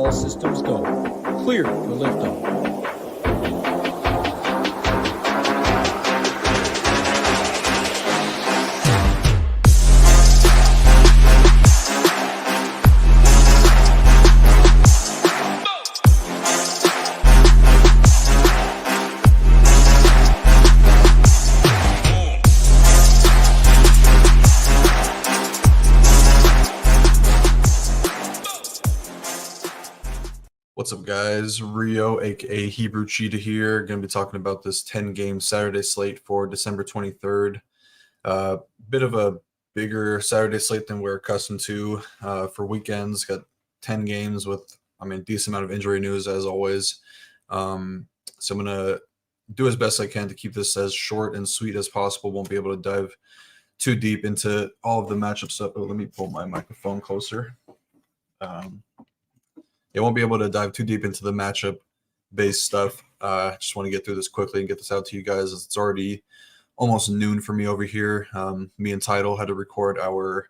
All systems go. Clear for liftoff. What's up, guys? Rio, aka Hebrewcheetah here. Going to be talking about this 10-game Saturday slate for December 23rd. Bit of a bigger Saturday slate than we're accustomed to for weekends. Got 10 games with, decent amount of injury news as always. So I'm going to do as best I can to keep this as short and sweet as possible. Won't be able to dive too deep into all of the matchup stuff. But let me pull my microphone closer. I won't be able to dive too deep into the matchup-based stuff. Just want to get through this quickly and get this out to you guys. It's already almost noon for me over here. Me and Tidal had to record our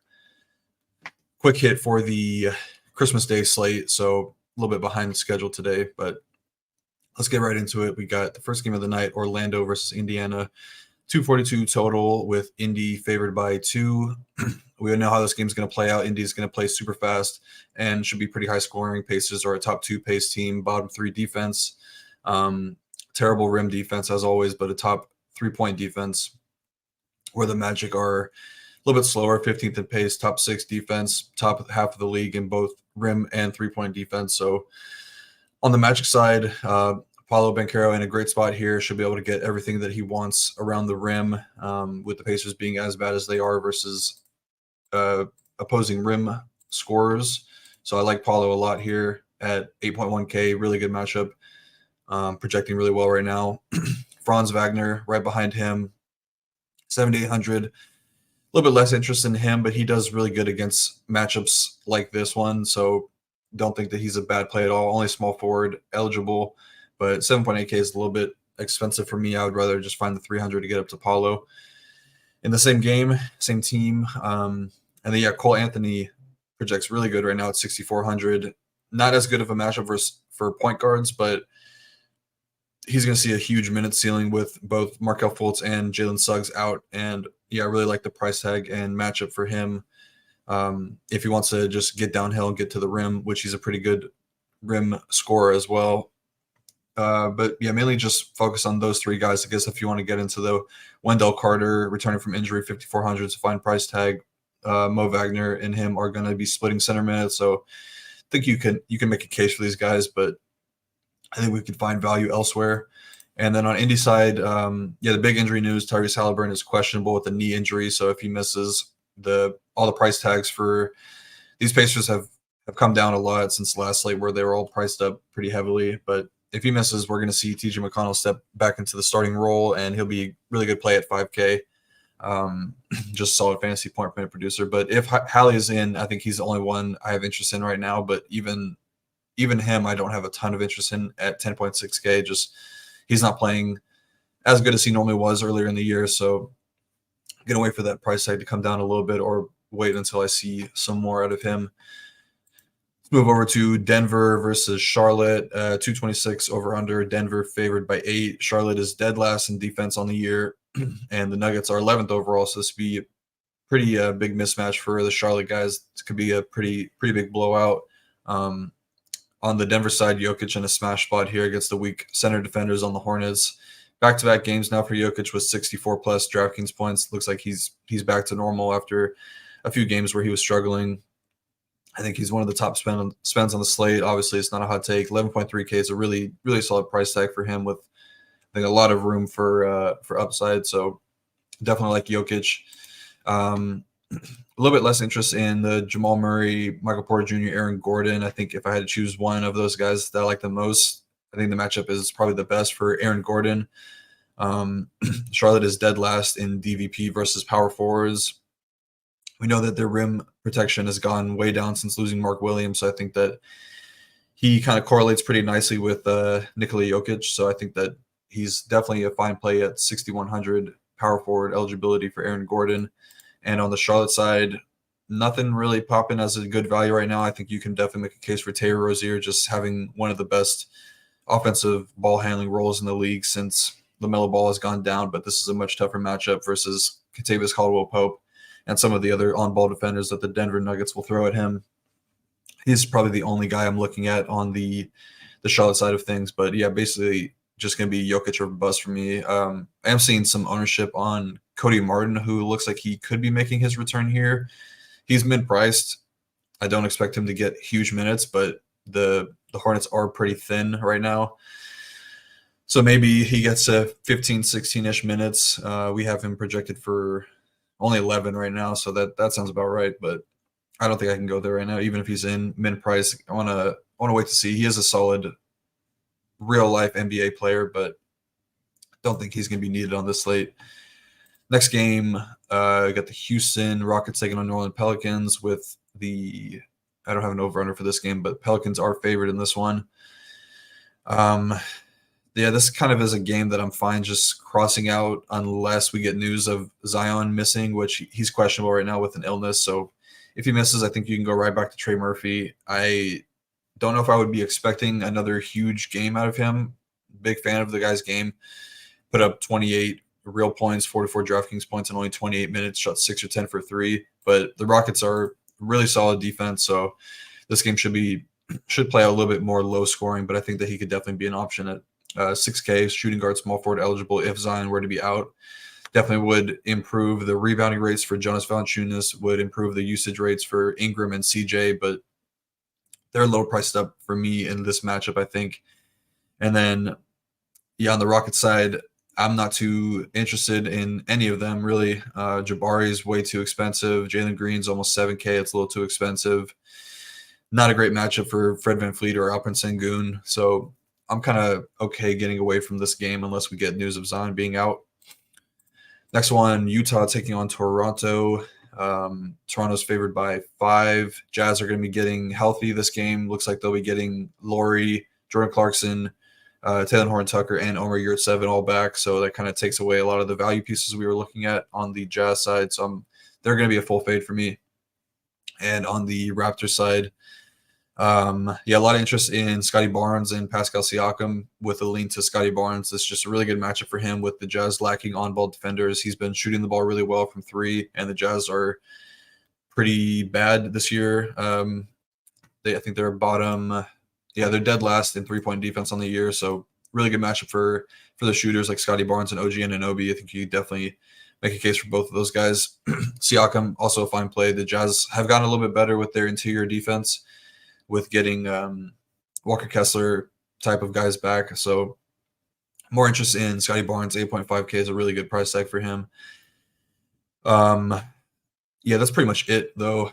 quick hit for the Christmas Day slate, so a little bit behind the schedule today. But let's get right into it. We got the first game of the night, Orlando versus Indiana. 242 total with Indy favored by 2. We know how this game's going to play out. Indy's going to play super fast and should be pretty high scoring. Pacers are a top 2 pace team, bottom 3 defense. Terrible rim defense as always, but a top 3-point defense, where the Magic are a little bit slower, 15th in pace, top 6 defense, top half of the league in both rim and 3-point defense. So on the Magic side, Paolo Banchero in a great spot here, should be able to get everything that he wants around the rim, with the Pacers being as bad as they are versus opposing rim scorers. So I like Paolo a lot here at 8.1K, really good matchup, projecting really well right now. Franz Wagner right behind him, 7,800. A little bit less interest in him, but he does really good against matchups like this one. So don't think that he's a bad play at all. Only small forward eligible. But 7.8K is a little bit expensive for me. I would rather just find the 300 to get up to Paulo. In the same game, same team. And then, Cole Anthony projects really good right now at 6,400. Not as good of a matchup for point guards, but he's going to see a huge minute ceiling with both Markelle Fultz and Jalen Suggs out. And, I really like the price tag and matchup for him if he wants to just get downhill and get to the rim, which he's a pretty good rim scorer as well. But mainly just focus on those 3 guys. I guess if you want to get into the Wendell Carter returning from injury, 5,400 is a fine price tag. Mo Wagner and him are going to be splitting center minutes, so I think you can make a case for these guys, but I think we could find value elsewhere. And then on Indy side, the big injury news: Tyrese Halliburton is questionable with a knee injury, so if he misses, all the price tags for these Pacers have come down a lot since last slate, where they were all priced up pretty heavily, but if he misses, we're going to see TJ McConnell step back into the starting role, and he'll be really good play at 5K. Just solid fantasy point per minute producer. But if Hallie is in, I think he's the only one I have interest in right now. But even him, I don't have a ton of interest in at 10.6K. Just he's not playing as good as he normally was earlier in the year. So I'm going to wait for that price tag to come down a little bit, or wait until I see some more out of him. Let's move over to Denver versus Charlotte. 226 over under. Denver favored by 8. Charlotte is dead last in defense on the year, and the Nuggets are 11th overall. So this would be a pretty big mismatch for the Charlotte guys. This could be a pretty big blowout. On the Denver side, Jokic in a smash spot here against the weak center defenders on the Hornets. Back-to-back games now for Jokic with 64-plus DraftKings points. Looks like he's back to normal after a few games where he was struggling. I think he's one of the top spends on the slate. Obviously, it's not a hot take. 11.3K is a really, really solid price tag for him, with I think a lot of room for upside. So definitely like Jokic. A little bit less interest in the Jamal Murray, Michael Porter Jr., Aaron Gordon. I think if I had to choose one of those guys that I like the most, I think the matchup is probably the best for Aaron Gordon. Charlotte is dead last in DVP versus power forwards. We know that their rim protection has gone way down since losing Mark Williams, so I think that he kind of correlates pretty nicely with Nikola Jokic. So I think that he's definitely a fine play at 6,100 power forward eligibility for Aaron Gordon. And on the Charlotte side, nothing really popping as a good value right now. I think you can definitely make a case for Terry Rozier just having one of the best offensive ball handling roles in the league since LaMelo Ball has gone down, but this is a much tougher matchup versus Kentavious Caldwell-Pope and some of the other on-ball defenders that the Denver Nuggets will throw at him. He's probably the only guy I'm looking at on the Charlotte side of things. But yeah, basically just going to be Jokic or bust for me. I am seeing some ownership on Cody Martin, who looks like he could be making his return here. He's mid-priced. I don't expect him to get huge minutes, but the Hornets are pretty thin right now. So maybe he gets 15, 16-ish minutes. We have him projected for only 11 right now, so that sounds about right. But I don't think I can go there right now, even if he's in mid-price. I want to wait to see. He is a solid real-life NBA player, but don't think he's going to be needed on this slate. Next game, got the Houston Rockets taking on New Orleans Pelicans with the – I don't have an over-under for this game, but Pelicans are favored in this one. Yeah, this kind of is a game that I'm fine just crossing out unless we get news of Zion missing, which he's questionable right now with an illness. So if he misses, I think you can go right back to Trey Murphy. I don't know if I would be expecting another huge game out of him. Big fan of the guy's game. Put up 28 real points, 44 DraftKings points in only 28 minutes, shot 6 or 10 for 3. But the Rockets are really solid defense, so this game should play a little bit more low scoring, but I think that he could definitely be an option at 6K, shooting guard, small forward eligible if Zion were to be out. Definitely would improve the rebounding rates for Jonas Valanciunas, would improve the usage rates for Ingram and CJ, but they're low priced up for me in this matchup, I think. And then, yeah, on the Rockets side, I'm not too interested in any of them, really. Jabari is way too expensive. Jalen Green's almost 7K. It's a little too expensive. Not a great matchup for Fred VanVleet or Alperen Sengun. So I'm kind of okay getting away from this game unless we get news of Zion being out. Next one, Utah taking on Toronto. Toronto's favored by 5. Jazz are going to be getting healthy this game. Looks like they'll be getting Laurie, Jordan Clarkson, Taylor Horton-Tucker, and Omer Yurtseven all back. So that kind of takes away a lot of the value pieces we were looking at on the Jazz side. So they're going to be a full fade for me. And on the Raptors side, a lot of interest in Scotty Barnes and Pascal Siakam with a lean to Scotty Barnes. It's just a really good matchup for him with the Jazz lacking on-ball defenders. He's been shooting the ball really well from 3, and the Jazz are pretty bad this year. I think they're bottom. They're dead last in 3-point defense on the year. So really good matchup for the shooters like Scotty Barnes and OG Anunoby. I think you definitely make a case for both of those guys. Siakam, also a fine play. The Jazz have gotten a little bit better with their interior defense, with getting Walker Kessler type of guys back. So more interest in Scotty Barnes. 8.5K is a really good price tag for him. That's pretty much it, though.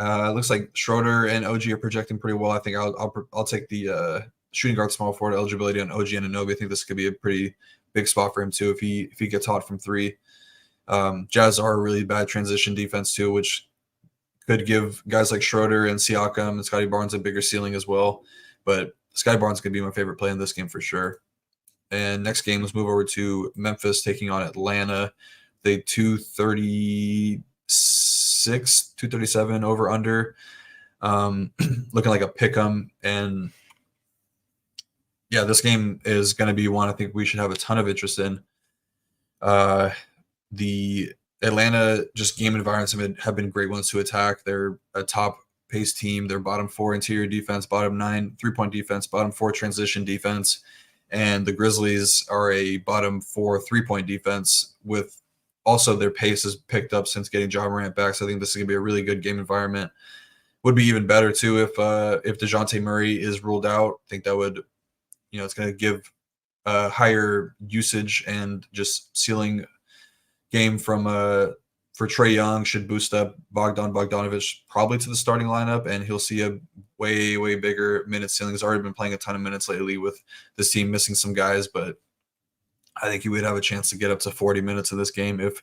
It looks like Schroeder and OG are projecting pretty well. I think I'll take the shooting guard small forward eligibility on OG and Anunoby. I think this could be a pretty big spot for him too if he gets hot from 3. Jazz are a really bad transition defense too, which could give guys like Schroeder and Siakam and Scotty Barnes a bigger ceiling as well. But Scotty Barnes could be my favorite play in this game for sure. And next game, let's move over to Memphis taking on Atlanta. They 236, 237 over under. Looking like a pick 'em. And yeah, this game is going to be one I think we should have a ton of interest in. The Atlanta just game environments have been great ones to attack. They're a top pace team. They're bottom 4 interior defense, bottom 9 3-point defense, bottom 4 transition defense. And the Grizzlies are a bottom 4 3-point defense with also their pace has picked up since getting Ja Morant back. So I think this is going to be a really good game environment. Would be even better too if DeJounte Murray is ruled out. I think that would, it's going to give higher usage and just ceiling game from for Trae Young should boost up Bogdanovich probably to the starting lineup, and he'll see a way, way bigger minute ceiling. He's already been playing a ton of minutes lately with this team missing some guys, but I think he would have a chance to get up to 40 minutes in this game if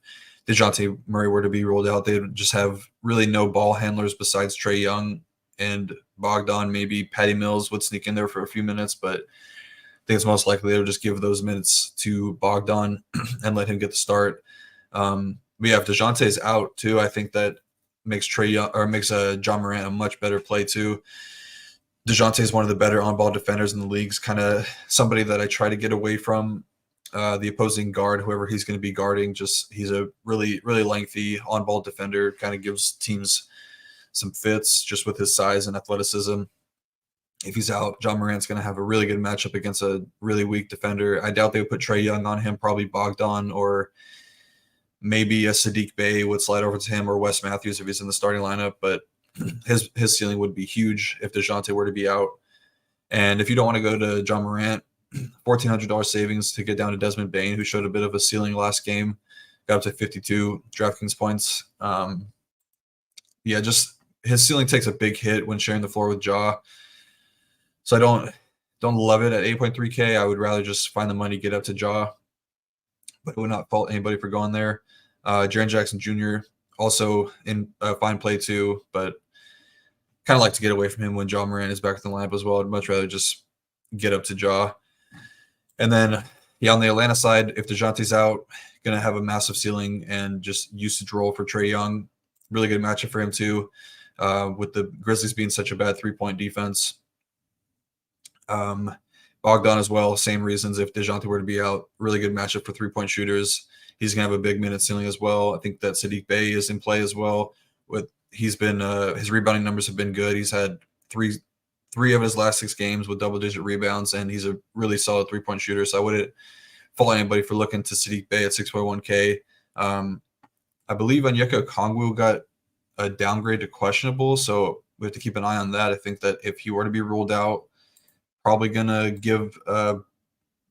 DeJounte Murray were to be ruled out. They would just have really no ball handlers besides Trae Young and Bogdan. Maybe Patty Mills would sneak in there for a few minutes, but I think it's most likely they'll just give those minutes to Bogdan and let him get the start. We have DeJounte's out too. I think that makes John Morant a much better play too. DeJounte is one of the better on-ball defenders in the league. Kind of somebody that I try to get away from the opposing guard, whoever he's going to be guarding. Just he's a really, really lengthy on-ball defender. Kind of gives teams some fits just with his size and athleticism. If he's out, John Morant's going to have a really good matchup against a really weak defender. I doubt they would put Trae Young on him, probably Bogdan, or maybe a Sadiq Bey would slide over to him, or Wes Matthews if he's in the starting lineup. But his ceiling would be huge if DeJounte were to be out. And if you don't want to go to John Morant, $1,400 savings to get down to Desmond Bane, who showed a bit of a ceiling last game, got up to 52 DraftKings points. Just his ceiling takes a big hit when sharing the floor with Ja. So I don't love it at 8.3K. I would rather just find the money, get up to Ja, but I would not fault anybody for going there. Jaren Jackson Jr. also in fine play too, but kind of like to get away from him when Ja Morant is back in the lineup as well. I'd much rather just get up to Ja. And then, on the Atlanta side, if DeJounte's out, going to have a massive ceiling and just usage role for Trae Young. Really good matchup for him too, with the Grizzlies being such a bad three-point defense. Bogdan as well, same reasons. If DeJounte were to be out, really good matchup for three-point shooters. He's going to have a big minute ceiling as well. I think that Sadiq Bey is in play as well. He's been his rebounding numbers have been good. He's had three of his last 6 games with double-digit rebounds, and he's a really solid three-point shooter. So I wouldn't fault anybody for looking to Sadiq Bey at 6.1K. I believe Onyeka Okongwu got a downgrade to questionable, so we have to keep an eye on that. I think that if he were to be ruled out, probably going to give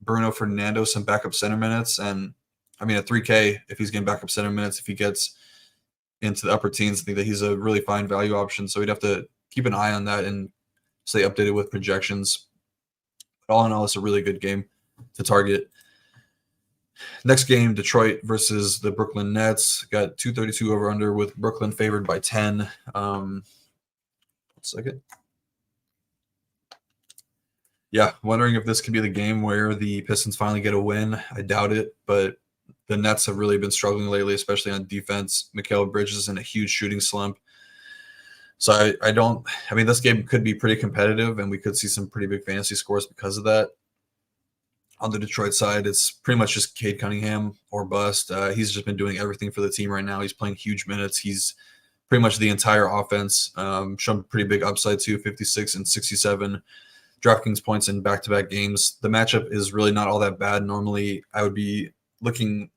Bruno Fernando some backup center minutes. And, I mean, at 3K, if he's getting backup center minutes, if he gets into the upper teens, I think that he's a really fine value option. So we'd have to keep an eye on that and stay updated with projections. But all in all, it's a really good game to target. Next game, Detroit versus the Brooklyn Nets. Got 232 over under with Brooklyn favored by 10. 1 second. Yeah, wondering if this could be the game where the Pistons finally get a win. I doubt it, but the Nets have really been struggling lately, especially on defense. Mikal Bridges is in a huge shooting slump. So I mean, this game could be pretty competitive, and we could see some pretty big fantasy scores because of that. On the Detroit side, it's pretty much just Cade Cunningham or bust. He's just been doing everything for the team right now. He's playing huge minutes. He's pretty much the entire offense. Shown pretty big upside too, 56 and 67 DraftKings points in back-to-back games. The matchup is really not all that bad. Normally, I would be looking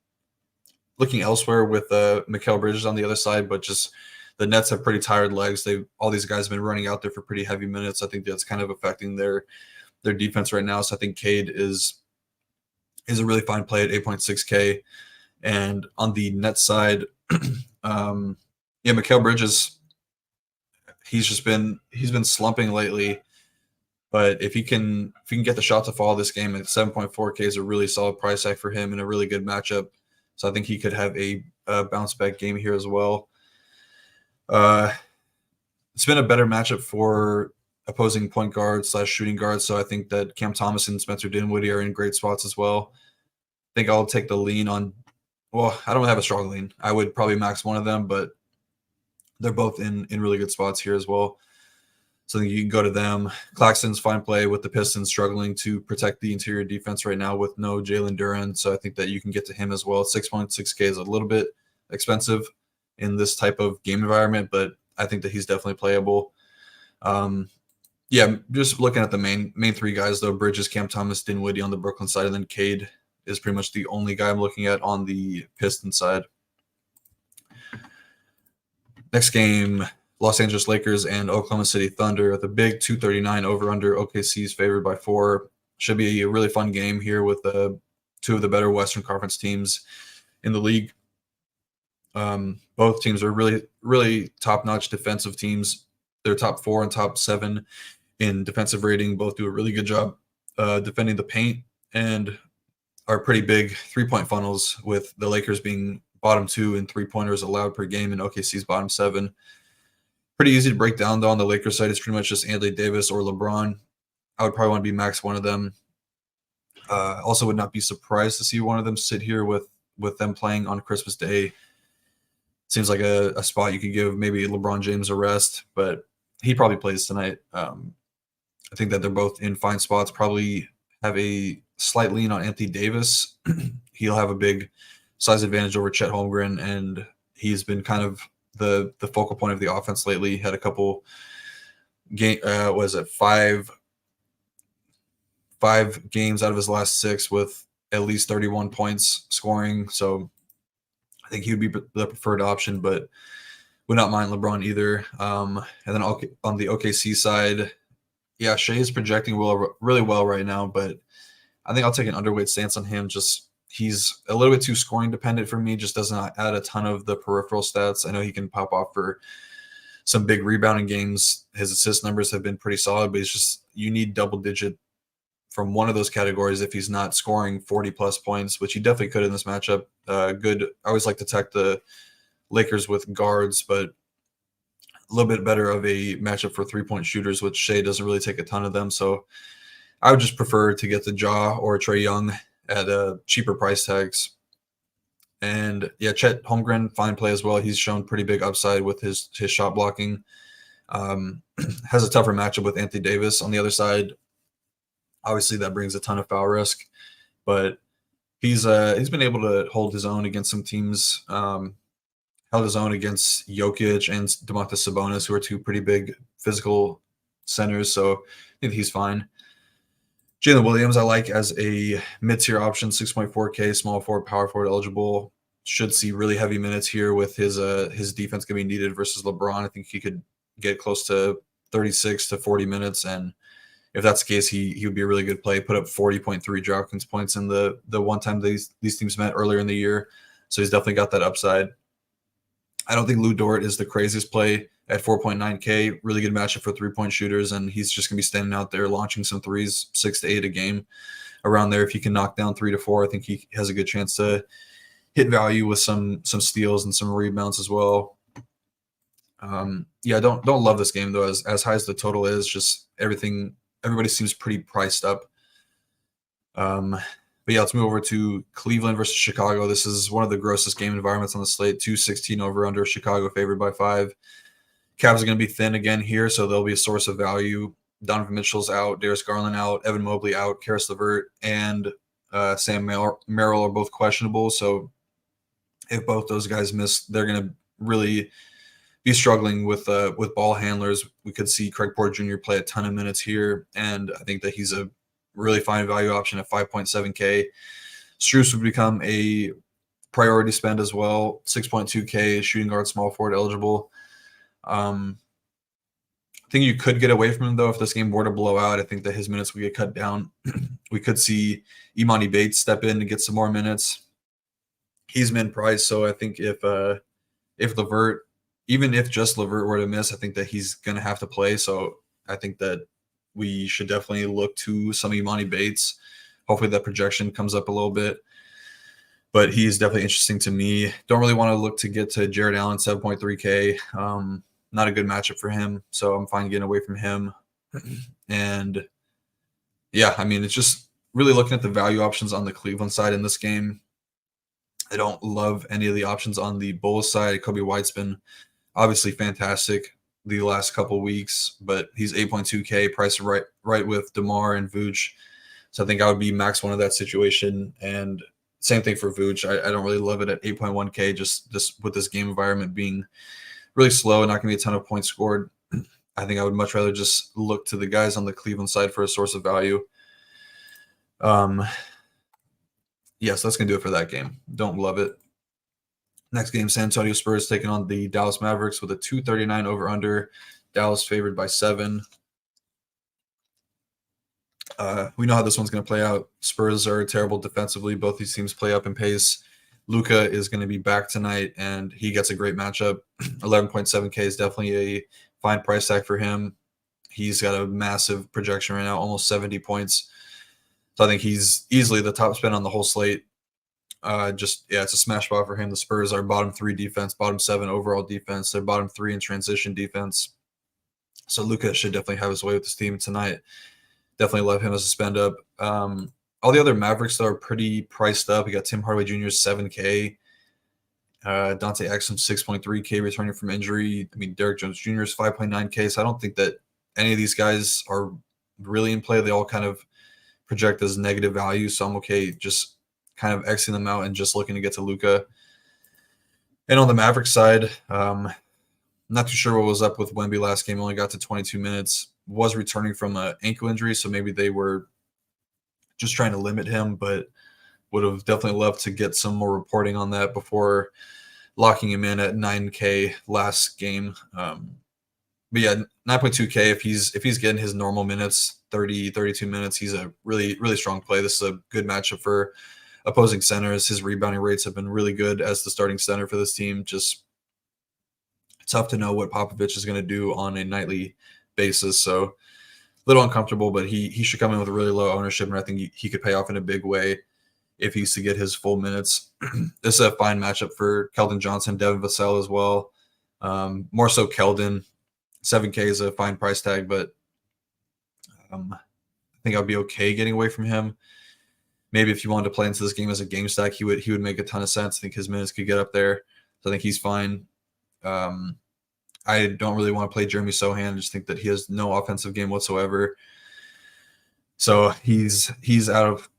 elsewhere with Mikal Bridges on the other side, but just the Nets have pretty tired legs. All these guys have been running out there for pretty heavy minutes. I think that's kind of affecting their defense right now. So I think Cade is a really fine play at 8.6K. And on the Nets side, Mikal Bridges, he's been slumping lately. But if he can get the shot to fall this game at 7.4K is a really solid price tag for him and a really good matchup. So I think he could have a bounce back game here as well. It's been a better matchup for opposing point guard / shooting guards. So I think that Cam Thomas and Spencer Dinwiddie are in great spots as well. I think I'll take the lean on, well, I don't have a strong lean. I would probably max one of them, but they're both in really good spots here as well. So you can go to them. Claxton's fine play with the Pistons struggling to protect the interior defense right now with no Jalen Duren. So I think that you can get to him as well. 6.6K is a little bit expensive in this type of game environment, but I think that he's definitely playable. Just looking at the main 3 guys, though, Bridges, Cam Thomas, Dinwiddie on the Brooklyn side, and then Cade is pretty much the only guy I'm looking at on the Pistons side. Next game, Los Angeles Lakers and Oklahoma City Thunder. The big 239 over-under. OKC is favored by 4. Should be a really fun game here with 2 of the better Western Conference teams in the league. Both teams are really, really top-notch defensive teams. They're top 4 and top 7 in defensive rating. Both do a really good job defending the paint and are pretty big three-point funnels, with the Lakers being bottom 2 in three-pointers allowed per game and OKC's bottom 7. Pretty easy to break down, though. On the Lakers side, it's pretty much just Anthony Davis or LeBron. I would probably want to be max one of them. Also would not be surprised to see one of them sit here with them playing on Christmas Day. seems like a spot you could give maybe LeBron James a rest, but he probably plays tonight. I think that they're both in fine spots. Probably have a slight lean on Anthony Davis. He'll have a big size advantage over Chet Holmgren, and he's been kind of the focal point of the offense lately. Had a couple five games out of his last 6 with at least 31 points scoring. So I think he would be the preferred option, but would not mind LeBron either. And then on the OKC side, yeah, Shea is projecting really well right now, but I think I'll take an underweight stance on him. Just he's a little bit too scoring dependent for me. Just doesn't add a ton of the peripheral stats. I know he can pop off for some big rebounding games. His assist numbers have been pretty solid, but it's just you need double digit from one of those categories if he's not scoring 40 plus points, which he definitely could in this matchup. Good. I always like to attack the Lakers with guards, but a little bit better of a matchup for 3-point shooters, which Shea doesn't really take a ton of them. So I would just prefer to get the Ja or Trae Young at cheaper price tags. And yeah, Chet Holmgren, fine play as well. He's shown pretty big upside with his shot blocking. Has a tougher matchup with Anthony Davis on the other side. Obviously, that brings a ton of foul risk, but he's been able to hold his own against some teams. Held his own against Jokic and Domantas Sabonis, who are two pretty big physical centers. So I think he's fine. Jalen Williams, I like as a mid-tier option, 6.4K, small forward, power forward eligible. Should see really heavy minutes here with his defense going to be needed versus LeBron. I think he could get close to 36 to 40 minutes, and if that's the case, he would be a really good play. Put up 40.3 DraftKings points in the one time these teams met earlier in the year, so he's definitely got that upside. I don't think Lou Dort is the craziest play at 4.9K. Really good matchup for 3-point shooters, and he's just going to be standing out there launching some threes, 6 to 8 a game around there. If he can knock down 3 to 4, I think he has a good chance to hit value with some steals and some rebounds as well. Yeah, don't love this game though. As high as the total is, just everybody seems pretty priced up. But yeah, let's move over to Cleveland versus Chicago. This is one of the grossest game environments on the slate. 216 over under. Chicago favored by 5. Cavs are going to be thin again here, so they'll be a source of value. Donovan Mitchell's out, Darius Garland out, Evan Mobley out, Karis LeVert and Sam Merrill are both questionable. So if both those guys miss, they're going to really be struggling with ball handlers. We could see Craig Porter Jr. play a ton of minutes here, and I think that he's a really fine value option at 5.7K. Strus would become a priority spend as well. 6.2K, shooting guard, small forward eligible. I think you could get away from him, though, if this game were to blow out. I think that his minutes would get cut down. We could see Imani Bates step in and get some more minutes. He's min-priced, so I think if LeVert, even if just LeVert were to miss, I think that he's going to have to play. So I think that we should definitely look to some Imani Bates. Hopefully that projection comes up a little bit. But he's definitely interesting to me. Don't really want to look to get to Jared Allen, 7.3K. Not a good matchup for him, so I'm fine getting away from him. And, yeah, I mean, it's just really looking at the value options on the Cleveland side in this game. I don't love any of the options on the Bulls side. Kobe White's been obviously fantastic the last couple weeks, but he's 8.2K, priced right with DeMar and Vooch. So I think I would be max one of that situation. And same thing for Vooch. I don't really love it at 8.1K, just with this game environment being really slow and not going to be a ton of points scored. I think I would much rather just look to the guys on the Cleveland side for a source of value. Yes, that's going to do it for that game. Don't love it. Next game, San Antonio Spurs taking on the Dallas Mavericks with a 239 over-under. Dallas favored by 7. We know how this one's going to play out. Spurs are terrible defensively. Both these teams play up in pace. Luka is going to be back tonight, and he gets a great matchup. 11.7K is definitely a fine price tag for him. He's got a massive projection right now, almost 70 points. So I think he's easily the top spend on the whole slate. It's a smash spot for him. The Spurs are bottom 3 defense, bottom 7 overall defense. They're bottom 3 in transition defense. So Luka should definitely have his way with this team tonight. Definitely love him as a spend up. All the other Mavericks that are pretty priced up. We got Tim Hardaway Jr. 7K. Dante Exum 6.3K returning from injury. I mean, Derek Jones Jr. is 5.9K. So I don't think that any of these guys are really in play. They all kind of project as negative value. So I'm okay just kind of Xing them out and just looking to get to Luka. And on the Mavericks side, not too sure what was up with Wemby last game. Only got to 22 minutes. Was returning from an ankle injury, so maybe they were just trying to limit him, but would have definitely loved to get some more reporting on that before locking him in at 9K last game. But yeah, 9.2K, if he's getting his normal minutes, 30, 32 minutes, he's a really, really strong play. This is a good matchup for opposing centers. His rebounding rates have been really good as the starting center for this team. Just tough to know what Popovich is going to do on a nightly basis. So a little uncomfortable, but he should come in with a really low ownership, and I think he could pay off in a big way if he's to get his full minutes. This is a fine matchup for Keldon Johnson, Devin Vassell as well. More so Keldon. 7K is a fine price tag, but I think I'd be okay getting away from him. Maybe if you wanted to play into this game as a game stack, he would make a ton of sense. I think his minutes could get up there. So I think he's fine. I don't really want to play Jeremy Sohan. I just think that he has no offensive game whatsoever. So he's out of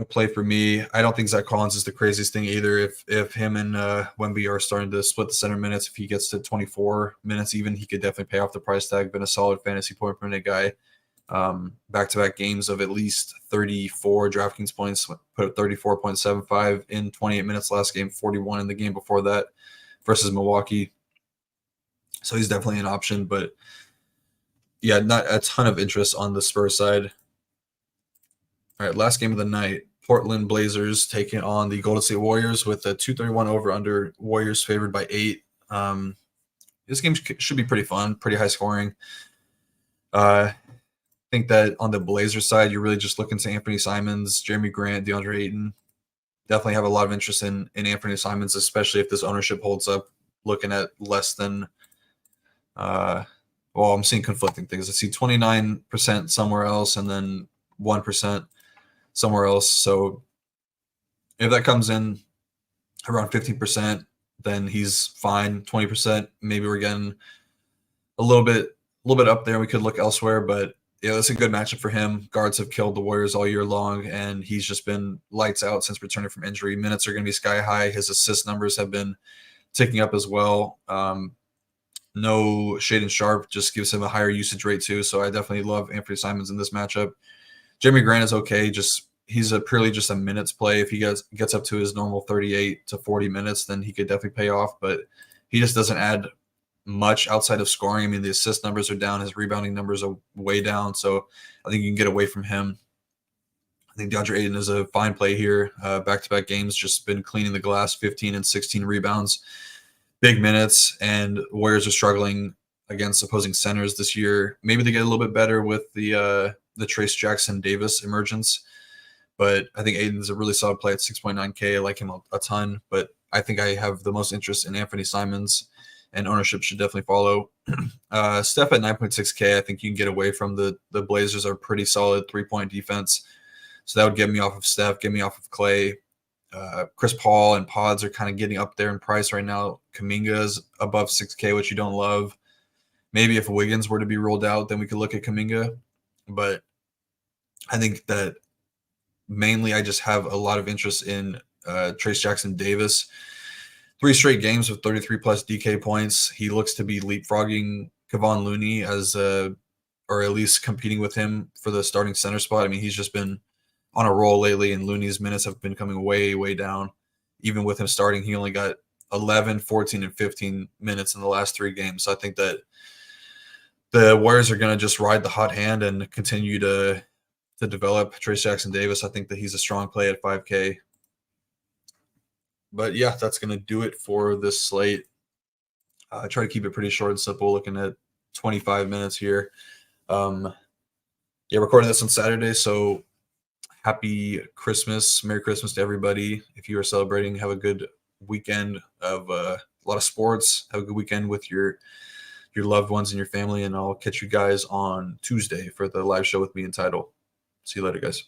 play for me. I don't think Zach Collins is the craziest thing either. If him and Wemby are starting to split the center minutes, if he gets to 24 minutes even, he could definitely pay off the price tag. Been a solid fantasy point per minute guy. Back-to-back games of at least 34 DraftKings points, put up 34.75 in 28 minutes last game, 41 in the game before that versus Milwaukee. So he's definitely an option, but yeah, not a ton of interest on the Spurs side. All right, last game of the night, Portland Blazers taking on the Golden State Warriors with a 231 over-under. Warriors favored by 8. This game should be pretty fun, pretty high scoring. I think that on the Blazers side, you're really just looking to Anthony Simons, Jeremy Grant, DeAndre Ayton. Definitely have a lot of interest in Anthony Simons, especially if this ownership holds up. Looking at less than, I'm seeing conflicting things. I see 29% somewhere else and then 1% somewhere else. So if that comes in around 15%, then he's fine. 20%, maybe we're getting a little bit up there. We could look elsewhere, but yeah, that's a good matchup for him. Guards have killed the Warriors all year long, and he's just been lights out since returning from injury. Minutes are going to be sky high. His assist numbers have been ticking up as well. No Shaedon Sharpe just gives him a higher usage rate too. So I definitely love Anthony Simons in this matchup. Jeremy Grant is okay. He's purely just a minutes play. If he gets up to his normal 38 to 40 minutes, then he could definitely pay off. But he just doesn't add much outside of scoring. I mean, the assist numbers are down. His rebounding numbers are way down. So I think you can get away from him. I think DeAndre Ayton is a fine play here. Back-to-back games, just been cleaning the glass, 15 and 16 rebounds, big minutes, and Warriors are struggling against opposing centers this year. Maybe they get a little bit better with the Trace Jackson Davis emergence, but I think Ayton's a really solid play at 6.9K. I like him a ton, but I think I have the most interest in Anthony Simons, and ownership should definitely follow. Steph at 9.6K, I think you can get away from the Blazers are pretty solid three-point defense. So that would get me off of Steph, get me off of Clay. Chris Paul and Pods are kind of getting up there in price right now. Kuminga is above 6K, which you don't love. Maybe if Wiggins were to be rolled out, then we could look at Kuminga. But I think that mainly I just have a lot of interest in Trace Jackson Davis. 3 straight games with 33-plus DK points. He looks to be leapfrogging Kevon Looney or at least competing with him for the starting center spot. I mean, he's just been on a roll lately, and Looney's minutes have been coming way, way down. Even with him starting, he only got 11, 14, and 15 minutes in the last 3 games. So I think that the Warriors are going to just ride the hot hand and continue to develop Trace Jackson Davis. I think that he's a strong play at 5K. But yeah, that's going to do it for this slate. I try to keep it pretty short and simple, looking at 25 minutes here. Recording this on Saturday, so happy Christmas. Merry Christmas to everybody. If you are celebrating, have a good weekend of a lot of sports. Have a good weekend with your loved ones and your family, and I'll catch you guys on Tuesday for the live show with me and Title. See you later, guys.